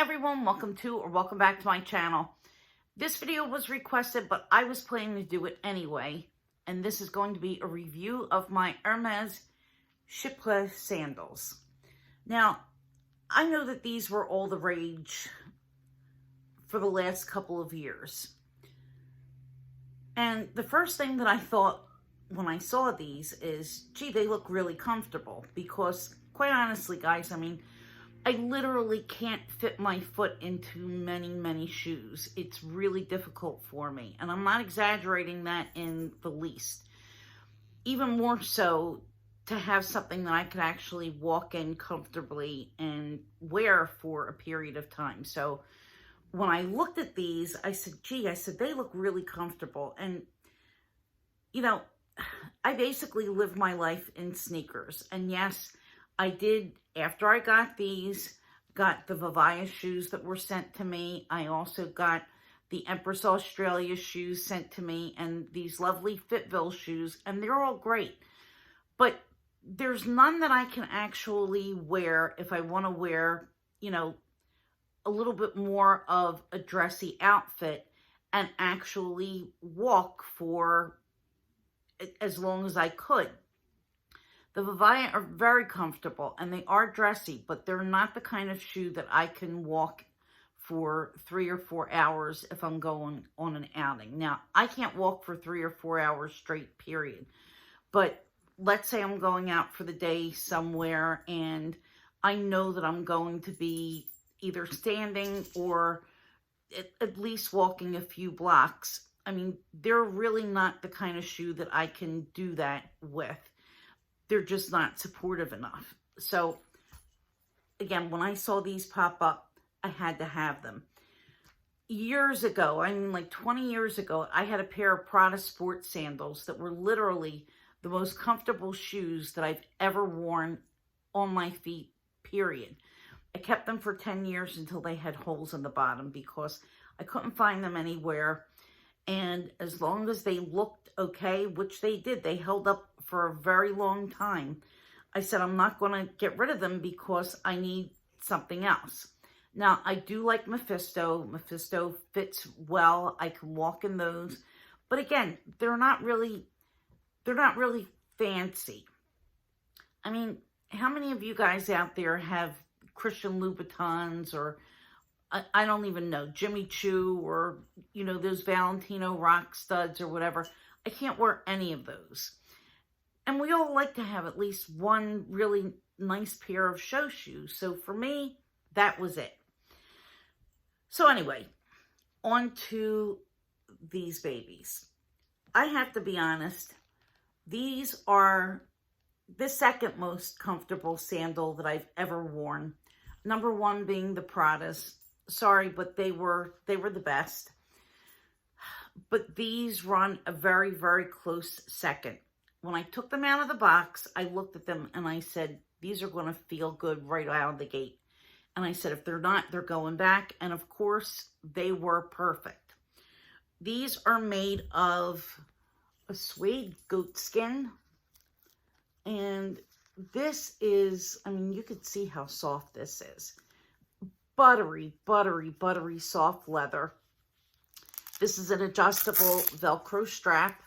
everyone, welcome to or welcome back to my channel. This video was requested, but I was planning to do it anyway, and this is going to be a review of my Hermés Chypre Sandals. Now, I know that these were all the rage for the last couple of years, and the first thing that I thought when I saw these is, gee, they look really comfortable, because quite honestly, guys, I literally can't fit my foot into many shoes. It's really difficult for me. And I'm not exaggerating that in the least. Even more so to have something that I could actually walk in comfortably and wear for a period of time. So when I looked at these, I said, gee, they look really comfortable. And, you know, I basically lived my life in sneakers. And yes, I did, after I got these, got the Vivaia shoes that were sent to me. I also got the Empress Australia shoes sent to me and these lovely Fashionphile shoes, and they're all great. But there's none that I can actually wear if I want to wear, you know, a little bit more of a dressy outfit and actually walk for as long as I could. The Vivaia are very comfortable and they are dressy, but they're not the kind of shoe that I can walk for 3 or 4 hours if I'm going on an outing. Now, I can't walk for 3 or 4 hours straight, period. But let's say I'm going out for the day somewhere and I know that I'm going to be either standing or at least walking a few blocks. They're really not the kind of shoe that I can do that with. They're just not supportive enough. So, again, when I saw these pop up, I had to have them. Years ago, like 20 years ago, I had a pair of Prada sports sandals that were literally the most comfortable shoes that I've ever worn on my feet, period. I kept them for 10 years until they had holes in the bottom because I couldn't find them anywhere. And as long as they looked okay, which they did, they held up for a very long time, I said, I'm not going to get rid of them because I need something else. Now, I do like Mephisto. Mephisto fits well. I can walk in those. But again, they're not really fancy. How many of you guys out there have Christian Louboutins or I don't even know, Jimmy Choo or, you know, those Valentino rock studs or whatever? I can't wear any of those. And we all like to have at least one really nice pair of show shoes. So for me, that was it. So anyway, on to these babies. I have to be honest, these are the second most comfortable sandal that I've ever worn. Number one being the Pradas. Sorry, but they were the best. But these run a very close second. When I took them out of the box, I looked at them and I said, these are going to feel good right out of the gate. And I said, if they're not, they're going back. And of course, they were perfect. These are made of a suede goat skin. And this is, you could see how soft this is. Buttery soft leather. This is an adjustable Velcro strap.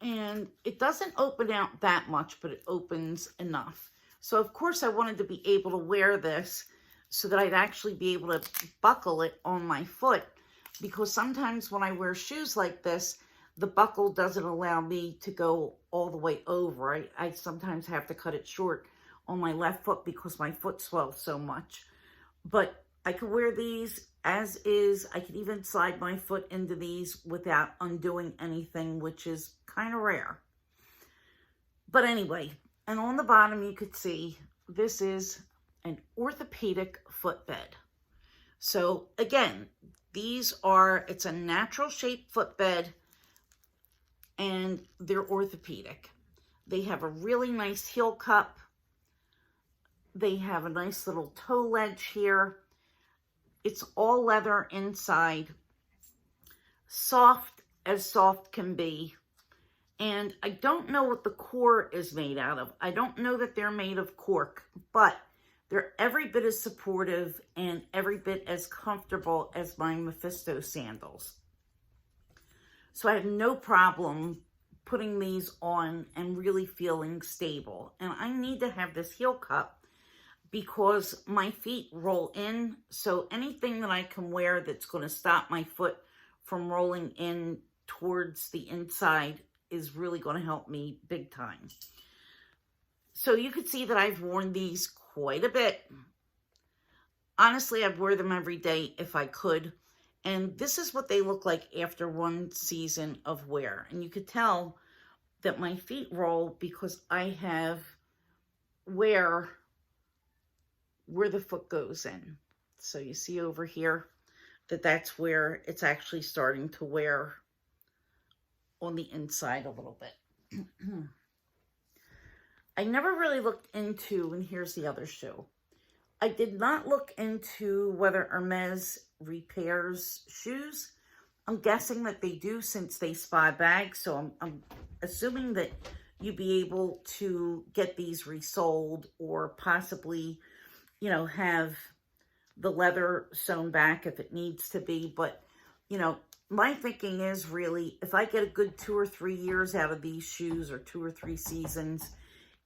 And it doesn't open out that much, but it opens enough. So, of course, I wanted to be able to wear this so that I'd actually be able to buckle it on my foot. Because sometimes when I wear shoes like this, the buckle doesn't allow me to go all the way over. I sometimes have to cut it short on my left foot because my foot swells so much. But I could wear these as is. I could even slide my foot into these without undoing anything, which is kind of rare. But anyway, and on the bottom you could see this is an orthopedic footbed. So again, it's a natural shaped footbed and they're orthopedic. They have a really nice heel cup. They have a nice little toe ledge here. It's all leather inside. Soft as soft can be. And I don't know what the core is made out of. I don't know that they're made of cork, but They're every bit as supportive and every bit as comfortable as my Mephisto sandals. So I have no problem putting these on and really feeling stable. And I need to have this heel cup because my feet roll in. So anything that I can wear that's going to stop my foot from rolling in towards the inside is really going to help me big time. So you could see that I've worn these quite a bit. Honestly, I'd wear them every day if I could. And this is what they look like after one season of wear. And you could tell that my feet roll because I have wear where the foot goes in. So you see over here that that's where it's actually starting to wear on the inside a little bit. I never really looked into, and here's the other shoe. I did not look into whether Hermés repairs shoes. I'm guessing that they do since they spy bags, so I'm assuming that you'd be able to get these resold or possibly, you know, have the leather sewn back if it needs to be. But, you know, my thinking is really if I get a good 2 or 3 years out of these shoes or 2 or 3 seasons,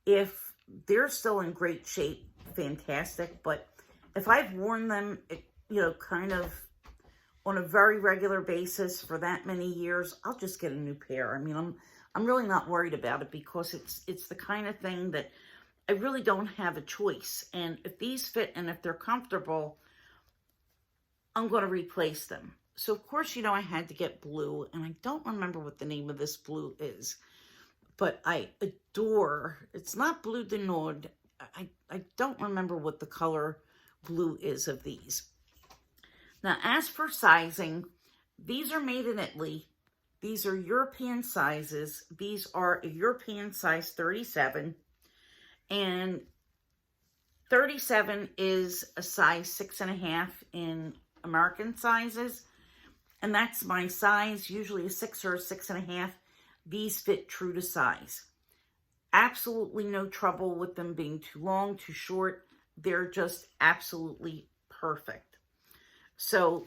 if they're still in great shape, fantastic. But if I've worn them, you know, kind of on a very regular basis for that many years, I'll just get a new pair. I mean, I'm really not worried about it because it's the kind of thing that I really don't have a choice. And if these fit and if they're comfortable, I'm going to replace them. So, of course, you know, I had to get blue, and I don't remember what the name of this blue is, but I adore, it's not Bleu de Nord. I don't remember what the color blue is of these. Now, as for sizing, these are made in Italy. These are European sizes. These are a European size 37, and 37 is a size 6.5 in American sizes, and that's my size, usually a 6 or a 6.5. These fit true to size. Absolutely no trouble with them being too long, too short. They're just absolutely perfect. So,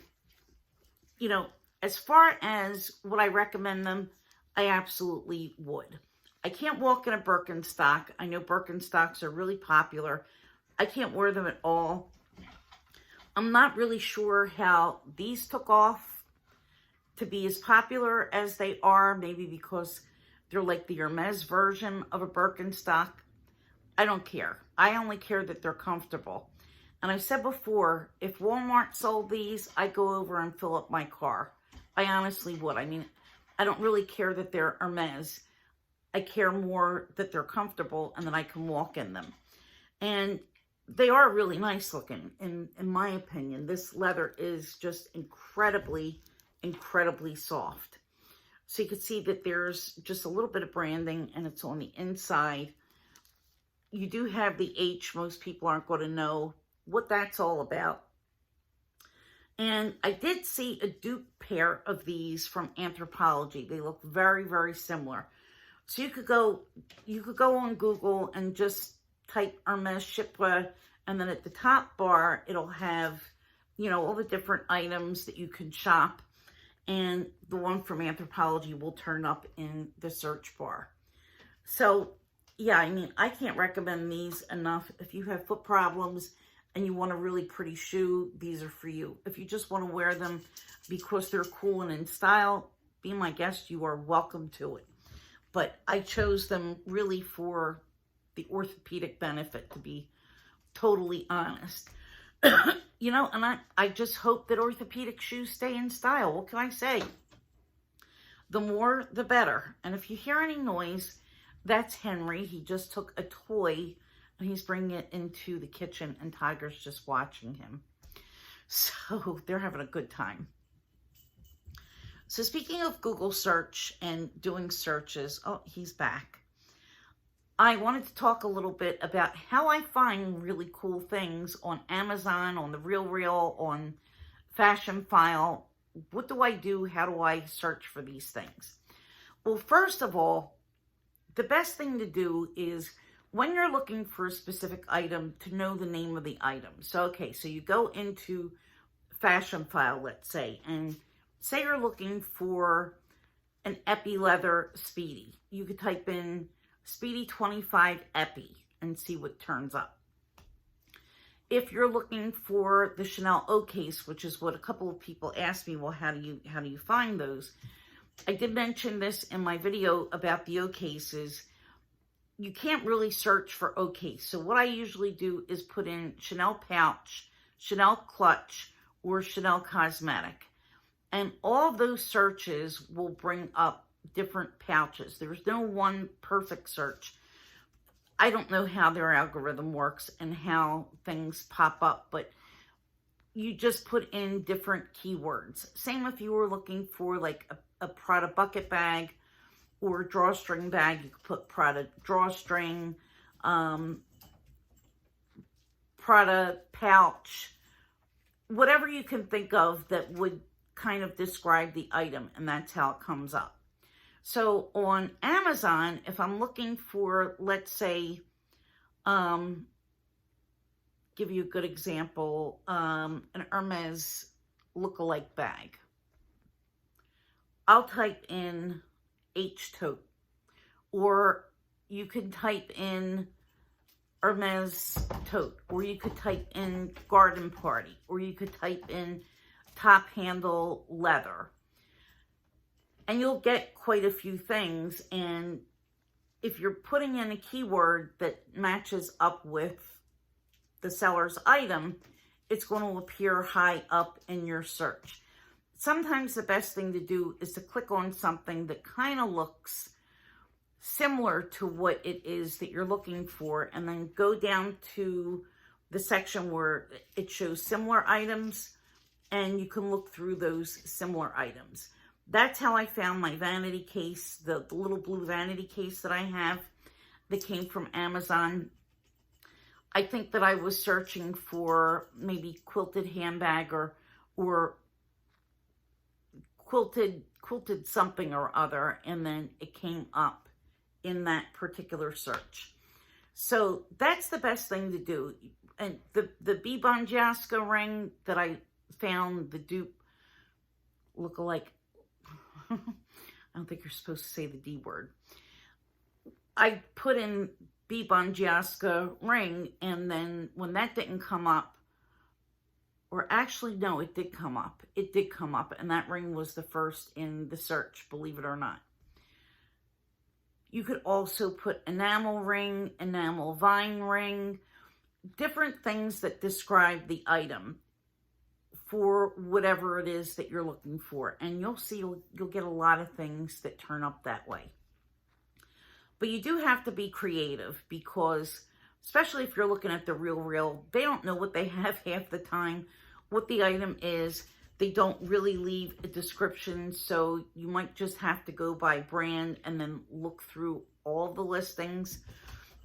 you know, as far as would I recommend them, I absolutely would. I can't walk in a Birkenstock. I know Birkenstocks are really popular. I can't wear them at all. I'm not really sure how these took off to be as popular as they are, maybe because they're like the Hermès version of a Birkenstock. I don't care. I only care that they're comfortable. And I said before, if Walmart sold these, I'd go over and fill up my car. I honestly would. I mean, I don't really care that they're Hermès. I care more that they're comfortable and that I can walk in them. And they are really nice looking, in my opinion. This leather is just incredibly, incredibly soft. So you can see that there's just a little bit of branding, and it's on the inside. You do have the H. Most people aren't going to know what that's all about. And I did see a dupe pair of these from Anthropologie. They look very, very similar. So you could go on Google and just type Hermés Chypre, and then at the top bar, it'll have, you know, all the different items that you can shop. And the one from Anthropologie will turn up in the search bar. So, yeah, I mean, I can't recommend these enough. If you have foot problems and you want a really pretty shoe, these are for you. If you just want to wear them because they're cool and in style, be my guest, you are welcome to it. But I chose them really for the orthopedic benefit, to be totally honest. You know, and I just hope that orthopedic shoes stay in style. What can I say? The more, the better. And if you hear any noise, that's Henry. He just took a toy and he's bringing it into the kitchen, and Tiger's just watching him. So they're having a good time. So speaking of Google search and doing searches, oh, he's back. I wanted to talk a little bit about how I find really cool things on Amazon, on The RealReal, on Fashionphile. What do I do? How do I search for these things? Well, first of all, the best thing to do is when you're looking for a specific item, to know the name of the item. So, okay, so you go into Fashionphile, let's say, and say you're looking for an Epi Leather Speedy. You could type in Speedy 25 Epi and see what turns up. If you're looking for the Chanel O case, which is what a couple of people asked me, well, how do you find those? I did mention this in my video about the O cases. You can't really search for O case. So what I usually do is put in Chanel pouch, Chanel clutch, or Chanel cosmetic. And all of those searches will bring up different pouches. There's no one perfect search. I don't know how their algorithm works and how things pop up, but you just put in different keywords. Same if you were looking for like a Prada bucket bag or drawstring bag, you could put Prada drawstring, Prada pouch, whatever you can think of that would kind of describe the item, and that's how it comes up. So on Amazon, if I'm looking for, let's say, give you a good example, an Hermés lookalike bag, I'll type in H tote, or you could type in Hermés tote, or you could type in garden party, or you could type in top handle leather, and you'll get quite a few things. And if you're putting in a keyword that matches up with the seller's item, it's going to appear high up in your search. Sometimes the best thing to do is to click on something that kind of looks similar to what it is that you're looking for, and then go down to the section where it shows similar items, and you can look through those similar items. That's how I found my vanity case, the little blue vanity case that I have that came from Amazon. I think that I was searching for maybe quilted handbag or quilted something or other, and then it came up in that particular search. So that's the best thing to do. And the B. Bonjasca ring that I found, the dupe lookalike, I don't think you're supposed to say the D word. I put in B. Bonjasca ring, and then when that didn't come up, or actually, no, it did come up. It did come up, and that ring was the first in the search, believe it or not. You could also put enamel ring, enamel vine ring, different things that describe the item for whatever it is that you're looking for. And you'll see, you'll get a lot of things that turn up that way. But you do have to be creative, because especially if you're looking at the Real, they don't know what they have half the time, what the item is. They don't really leave a description, so you might just have to go by brand and then look through all the listings.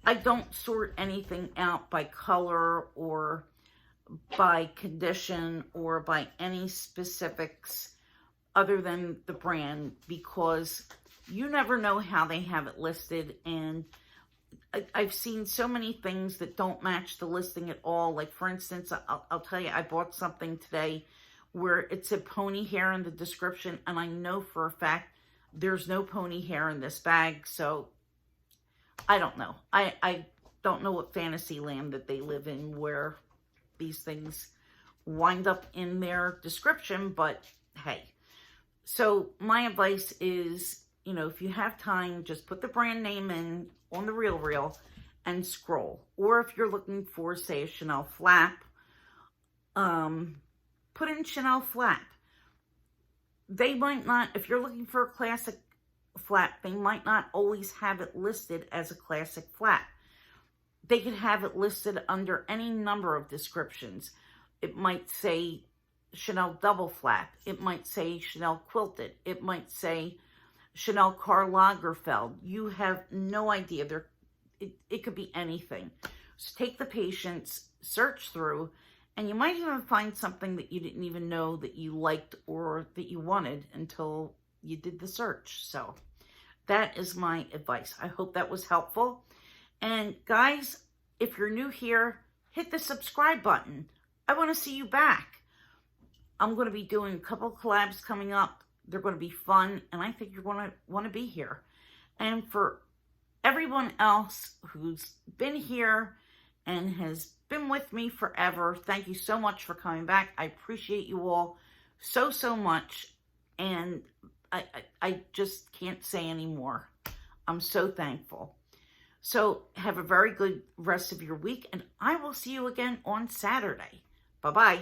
I don't sort anything out by color or by condition or by any specifics other than the brand, because you never know how they have it listed. And I've seen so many things that don't match the listing at all. Like, for instance, I'll tell you, I bought something today where it said pony hair in the description, and I know for a fact there's no pony hair in this bag. So I don't know. I don't know what fantasy land that they live in where these things wind up in their description, but hey. So my advice is, you know, if you have time, just put the brand name in on the Real and scroll. Or if you're looking for, say, a Chanel flap, put in Chanel flap. They might not, if you're looking for a classic flap, they might not always have it listed as a classic flap. They could have it listed under any number of descriptions. It might say Chanel double flap. It might say Chanel quilted. It might say Chanel Karl Lagerfeld. You have no idea. It could be anything. So take the patience, search through, and you might even find something that you didn't even know that you liked or that you wanted until you did the search. So that is my advice. I hope that was helpful. And guys, if you're new here, hit the subscribe button. I want to see you back. I'm going to be doing a couple of collabs coming up. They're going to be fun, and I think you're going to want to be here. And for everyone else who's been here and has been with me forever, thank you so much for coming back. I appreciate you all so, so much. And I just can't say anymore. I'm so thankful. So have a very good rest of your week, and I will see you again on Saturday. Bye-bye.